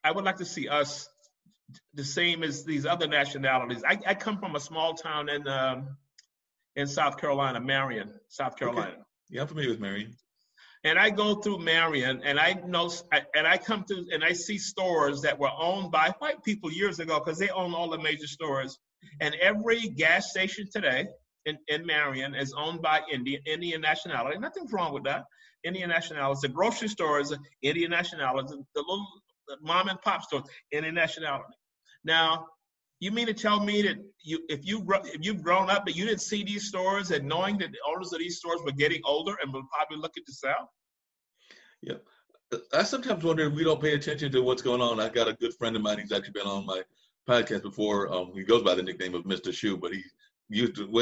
I would like to see us the same as these other nationalities. I come from a small town in South Carolina, Marion, South Carolina. Okay. Yeah, I'm familiar with Marion. And I go through Marion, and I come through, and I see stores that were owned by white people years ago, because they own all the major stores. And every gas station today in Marion is owned by Indian nationality. Nothing's wrong with that. Indian nationality. The grocery stores, Indian nationality. The little mom and pop stores, Indian nationality. Now, you mean to tell me that if you've grown up, but you didn't see these stores, and knowing that the owners of these stores were getting older and were probably looking to sell? Yeah. I sometimes wonder if we don't pay attention to what's going on. I got a good friend of mine. He's actually been on my podcast before. He goes by the nickname of Mr. Shoe, but he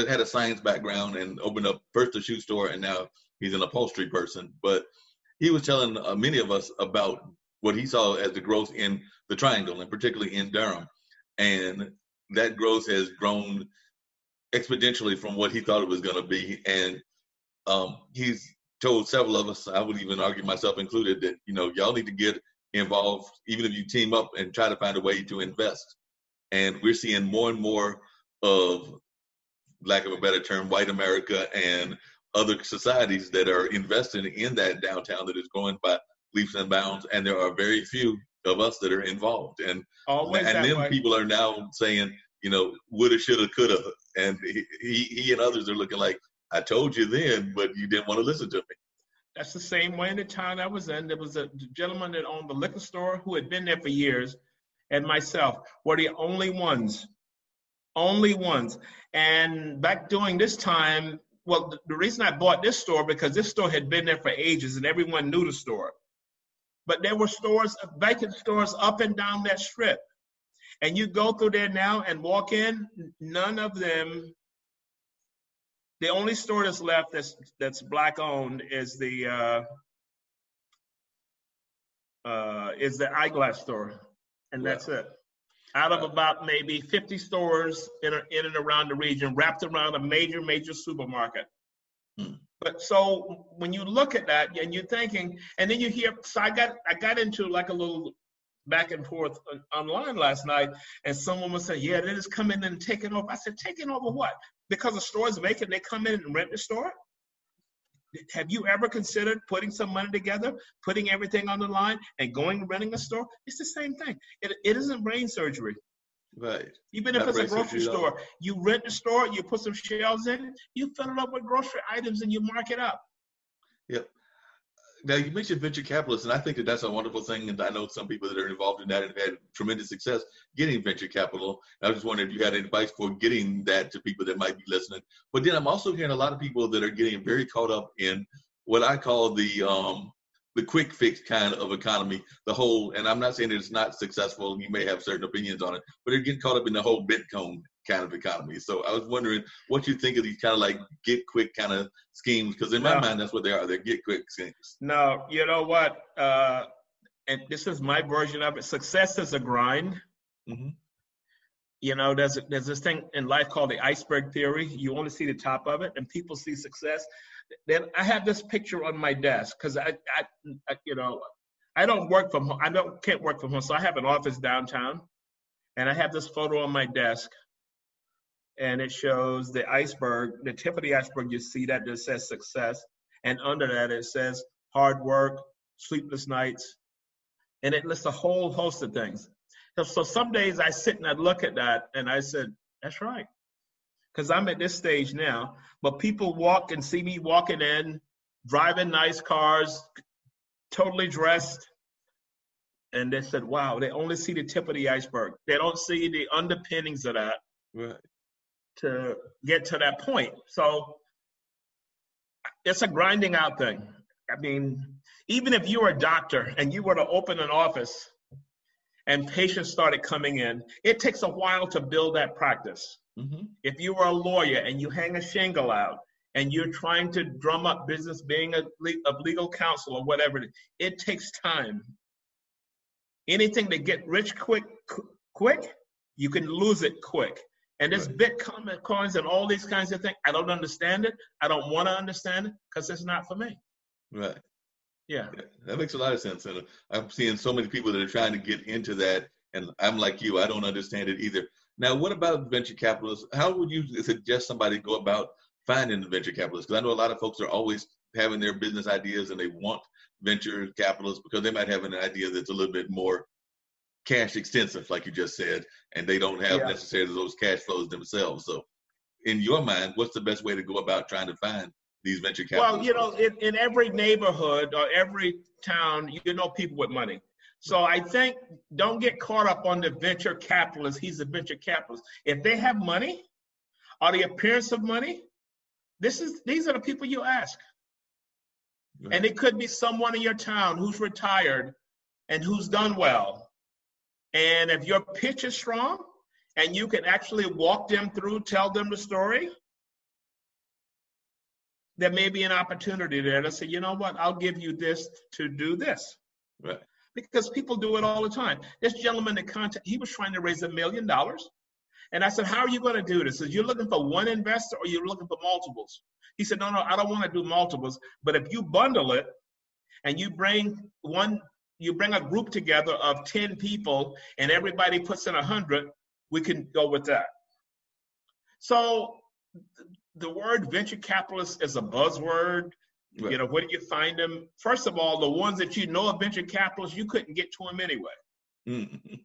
had a science background and opened up first a shoe store, and now he's an upholstery person. But he was telling many of us about what he saw as the growth in the Triangle, and particularly in Durham. And that growth has grown exponentially from what he thought it was going to be. And he's told several of us, I would even argue myself included, that, y'all need to get involved, even if you team up and try to find a way to invest. And we're seeing more and more of, lack of a better term, white America and other societies that are investing in that downtown that is growing by leaps and bounds. And there are very few of us that are involved. And then people are now saying, woulda, shoulda, coulda. And he and others are looking like, I told you then, but you didn't want to listen to me. That's the same way in the town I was in. There was a gentleman that owned the liquor store who had been there for years, and myself were the only ones. And back during this time, well, the reason I bought this store, because this store had been there for ages and everyone knew the store. But there were stores, vacant stores up and down that strip. And you go through there now and walk in, none of them. The only store that's left that's black owned is the eyeglass store, and that's it. Out of about maybe 50 stores in and around the region, wrapped around a major supermarket. But so when you look at that and you're thinking, and then you hear, so I got into like a little back and forth online last night, and someone was saying, yeah, they're just coming in and taking over. I said, taking over what? Because the store is vacant, they come in and rent the store? Have you ever considered putting some money together, putting everything on the line, and going and renting a store? It's the same thing. It isn't brain surgery. Right. Even if it's a grocery store, you rent the store, you put some shelves in it, you fill it up with grocery items, and you mark it up. Yep. Now, you mentioned venture capitalists, and I think that that's a wonderful thing, and I know some people that are involved in that and have had tremendous success getting venture capital. I was just wondering if you had any advice for getting that to people that might be listening. But then I'm also hearing a lot of people that are getting very caught up in what I call the quick fix kind of economy, and I'm not saying that it's not successful, you may have certain opinions on it, but they're getting caught up in the whole Bitcoin kind of economy. So I was wondering what you think of these kind of like get quick kind of schemes, because in my mind, that's what they are. They're get quick schemes. No, you know what? And this is my version of it. Success is a grind. Mm-hmm. There's this thing in life called the iceberg theory. You only see the top of it, and people see success. Then I have this picture on my desk because I don't work from home. Can't work from home, so I have an office downtown, and I have this photo on my desk, and it shows the iceberg, the tip of the iceberg. You see that it says success, and under that it says hard work, sleepless nights, and it lists a whole host of things. So some days I sit and I look at that, and I said, "That's right." Because I'm at this stage now, but people walk and see me walking in, driving nice cars, totally dressed, and they said, wow, they only see the tip of the iceberg. They don't see the underpinnings of that to get to that point. So it's a grinding out thing. I mean, even if you were a doctor and you were to open an office and patients started coming in, it takes a while to build that practice. Mm-hmm. If you were a lawyer and you hang a shingle out and you're trying to drum up business, being a legal counsel or whatever, it takes time. Anything to get rich quick, you can lose it quick. And this Bitcoin coins and all these kinds of things, I don't understand it. I don't want to understand it because it's not for me. Right. Yeah. That makes a lot of sense. And I'm seeing so many people that are trying to get into that. And I'm like you, I don't understand it either. Now, what about venture capitalists? How would you suggest somebody go about finding the venture capitalists? Because I know a lot of folks are always having their business ideas and they want venture capitalists because they might have an idea that's a little bit more cash extensive, like you just said, and they don't have necessarily those cash flows themselves. So in your mind, what's the best way to go about trying to find these venture capitalists? Well, in every neighborhood or every town, people with money. So I think don't get caught up on the venture capitalist. He's a venture capitalist. If they have money or the appearance of money, these are the people you ask. Right. And it could be someone in your town who's retired and who's done well. And if your pitch is strong and you can actually walk them through, tell them the story, there may be an opportunity there to say, you know what, I'll give you this to do this. Right. Because people do it all the time. This gentleman he was trying to raise $1 million. And I said, how are you going to do this? He said, you're looking for one investor or you're looking for multiples? He said, no, I don't want to do multiples. But if you bundle it and you bring a group together of 10 people and everybody puts in 100, we can go with that. So the word venture capitalist is a buzzword. Right. Where do you find them? First of all, the ones that are venture capitalists, you couldn't get to them anyway. Mm-hmm.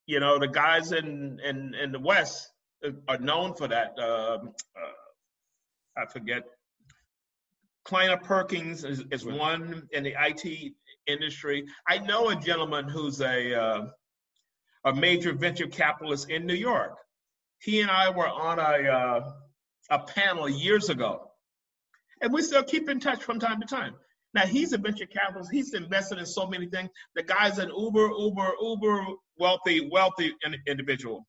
The guys in the West are known for that. I forget. Kleiner Perkins is one in the IT industry. I know a gentleman who's a major venture capitalist in New York. He and I were on a panel years ago, and we still keep in touch from time to time. Now, he's a venture capitalist. He's invested in so many things. The guy's an uber wealthy individual.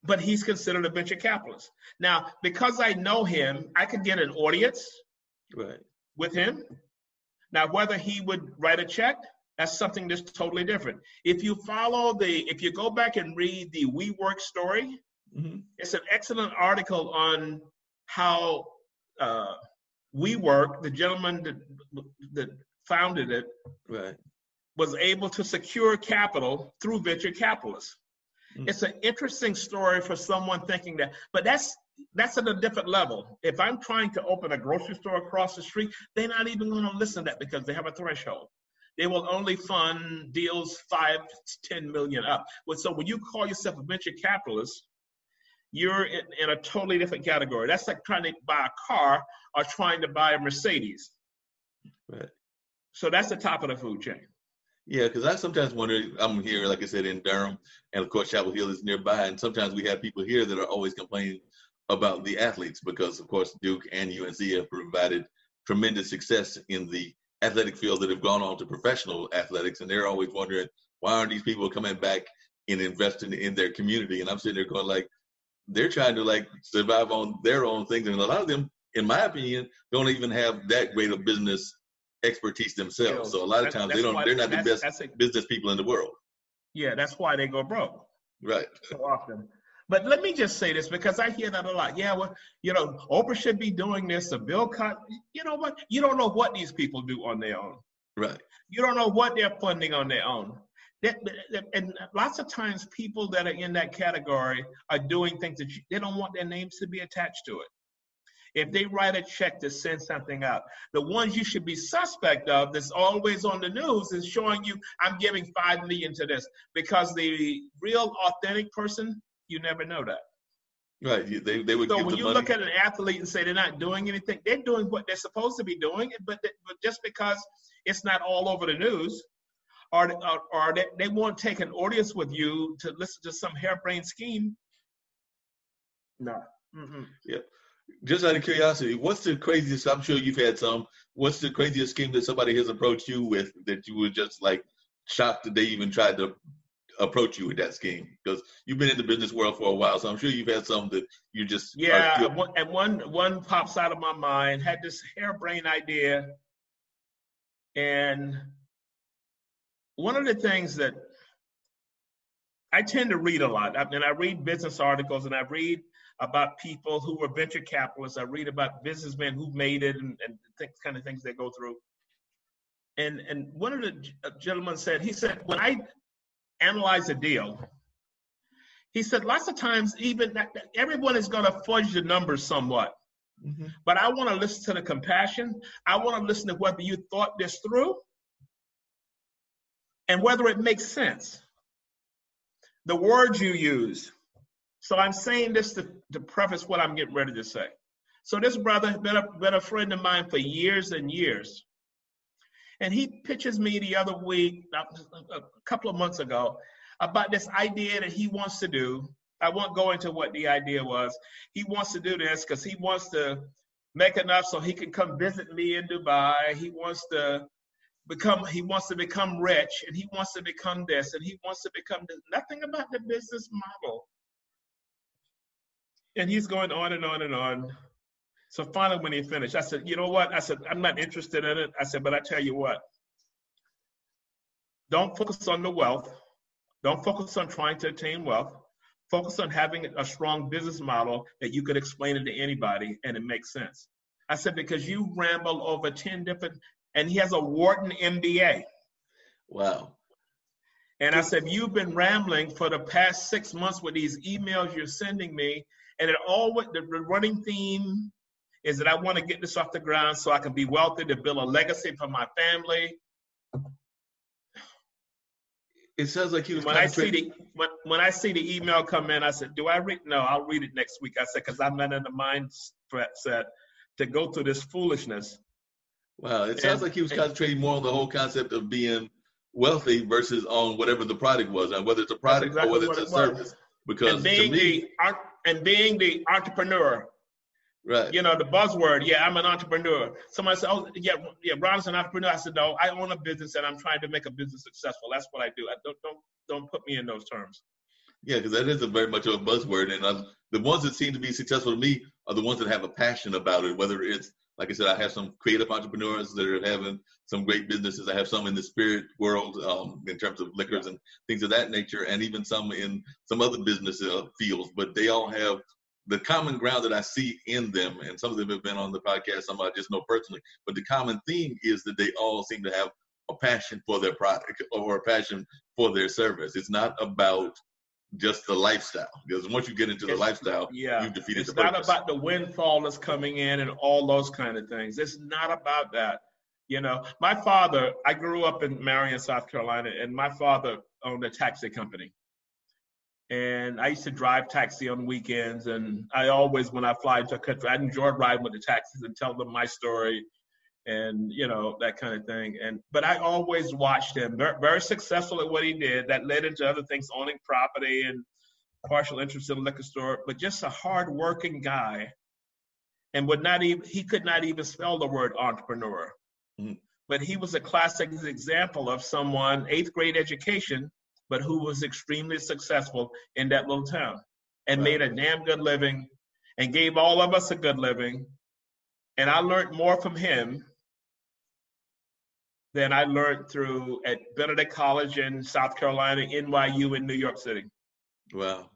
But he's considered a venture capitalist. Now, because I know him, I could get an audience with him. Now, whether he would write a check, that's something that's totally different. If you go back and read the WeWork story, mm-hmm. It's an excellent article on how WeWork, the gentleman that founded it, was able to secure capital through venture capitalists. Mm-hmm. It's an interesting story for someone thinking that, but that's at a different level. If I'm trying to open a grocery store across the street, they're not even going to listen to that because they have a threshold. They will only fund deals 5 to 10 million up. So when you call yourself a venture capitalist, you're in a totally different category. That's like trying to buy a car or trying to buy a Mercedes. Right. So that's the top of the food chain. Yeah, because I sometimes wonder, I'm here, like I said, in Durham, and of course Chapel Hill is nearby, and sometimes we have people here that are always complaining about the athletes because, of course, Duke and UNC have provided tremendous success in the athletic field that have gone on to professional athletics, and they're always wondering, why aren't these people coming back and investing in their community? And I'm sitting there going like, they're trying to survive on their own things, and a lot of them, in my opinion, don't even have that great of business expertise themselves. So a lot of times they're not the best business people in the world. Yeah, that's why they go broke. Right. So often. But let me just say this because I hear that a lot. Yeah, well, Oprah should be doing this, or Bill Cosby. You know what? You don't know what these people do on their own. Right. You don't know what they're funding on their own. And lots of times people that are in that category are doing things that they don't want their names to be attached to it. If they write a check to send something out, the ones you should be suspect of that's always on the news is showing you, I'm giving $5 million to this, because the real authentic person, you never know that. Right. They would. So when you look at an athlete and say they're not doing anything, they're doing what they're supposed to be doing, but just because it's not all over the news, or they won't take an audience with you to listen to some harebrained scheme. No. Mm-hmm. Yeah. Just out of curiosity, what's the craziest, I'm sure you've had some, what's the craziest scheme that somebody has approached you with that you were just shocked that they even tried to approach you with that scheme? Because you've been in the business world for a while, so I'm sure you've had some that you just... Yeah, and one pops out of my mind, had this harebrained idea. And one of the things that I tend to read a lot, I read business articles and I read about people who were venture capitalists. I read about businessmen who made it and kind of things they go through. And one of the gentlemen said, he said, when I analyze a deal, he said, lots of times even everyone is going to fudge the numbers somewhat. Mm-hmm. But I want to listen to the compassion. I want to listen to whether you thought this through and whether it makes sense. The words you use. So I'm saying this to preface what I'm getting ready to say. So this brother has been a friend of mine for years and years. And he pitches me the other week, a couple of months ago, about this idea that he wants to do. I won't go into what the idea was. He wants to do this because he wants to make enough so he can come visit me in Dubai. He wants to become rich, and he wants to become this, and he wants to become this. Nothing about the business model. And he's going on and on and on. So finally, when he finished, I said, you know what? I said, I'm not interested in it. I said, but I tell you what, don't focus on the wealth. Don't focus on trying to attain wealth. Focus on having a strong business model that you could explain it to anybody and it makes sense. I said, because you ramble over 10 different, and he has a Wharton MBA. Wow. And I said, you've been rambling for the past 6 months with these emails you're sending me. And the running theme is that I want to get this off the ground so I can be wealthy to build a legacy for my family. It sounds like he was when I see the email come in, I said, do I read? No, I'll read it next week. I said, because I'm not in the mindset to go through this foolishness. Wow, it sounds like he was concentrating more on the whole concept of being wealthy versus on whatever the product was, and whether it's a product exactly or whether it's a service. Because being the entrepreneur. Right. You know, the buzzword, yeah, I'm an entrepreneur. Somebody said, oh, yeah, Ron's an entrepreneur. I said, no, I own a business and I'm trying to make a business successful. That's what I do. Don't put me in those terms. Yeah, because that is very much of a buzzword. And the ones that seem to be successful to me are the ones that have a passion about it, whether it's, like I said, I have some creative entrepreneurs that are having some great businesses. I have some in the spirit world in terms of liquors and things of that nature, and even some in some other business fields, but they all have the common ground that I see in them, and some of them have been on the podcast, some I just know personally, but the common theme is that they all seem to have a passion for their product or a passion for their service. It's not about just the lifestyle, because once you get into the lifestyle, you've defeated the purpose. It's not about the windfall that's coming in and all those kind of things. It's not about that. You know, my father, I grew up in Marion, South Carolina, and my father owned a taxi company. And I used to drive taxi on weekends, and I always, when I fly into a country, I enjoyed riding with the taxis and tell them my story and, you know, that kind of thing. But I always watched him, very successful at what he did. That led into other things, owning property and partial interest in a liquor store, but just a hardworking guy. And he could not even spell the word entrepreneur. Mm-hmm. But he was a classic example of someone, 8th grade education, but who was extremely successful in that little town and made a damn good living and gave all of us a good living. And I learned more from him than I learned at Benedict College in South Carolina, NYU in New York City. Wow.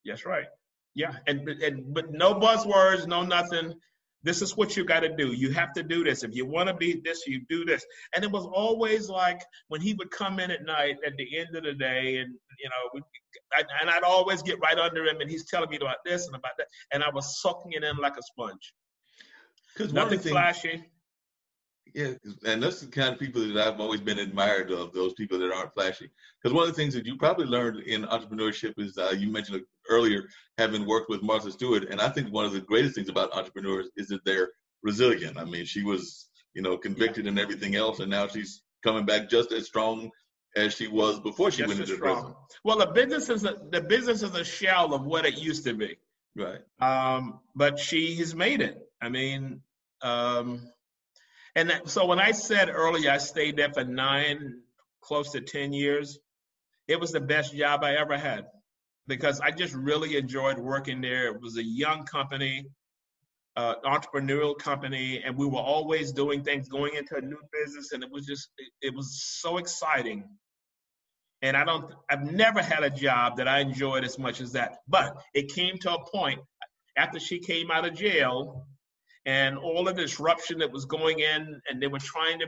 That's right. Yeah. But no buzzwords, no nothing. This is what you got to do. You have to do this. If you want to be this, you do this. And it was always like when he would come in at night at the end of the day, and, you know, I'd always get right under him, and he's telling me about this and about that. And I was soaking it in like a sponge. Nothing flashy. Yeah, and that's the kind of people that I've always been admired of, those people that aren't flashy. Because one of the things that you probably learned in entrepreneurship is, you mentioned earlier, having worked with Martha Stewart, and I think one of the greatest things about entrepreneurs is that they're resilient. I mean, she was, you know, convicted and everything else, and now she's coming back just as strong as she was before she went into prison. Well, the business is a shell of what it used to be. Right. But she has made it. I mean, so when I said earlier I stayed there for 9, close to 10 years, it was the best job I ever had because I just really enjoyed working there. It was a young company, entrepreneurial company, and we were always doing things, going into a new business, and it was so exciting. And I've never had a job that I enjoyed as much as that. But it came to a point, after she came out of jail and all the disruption that was going in, and they were trying to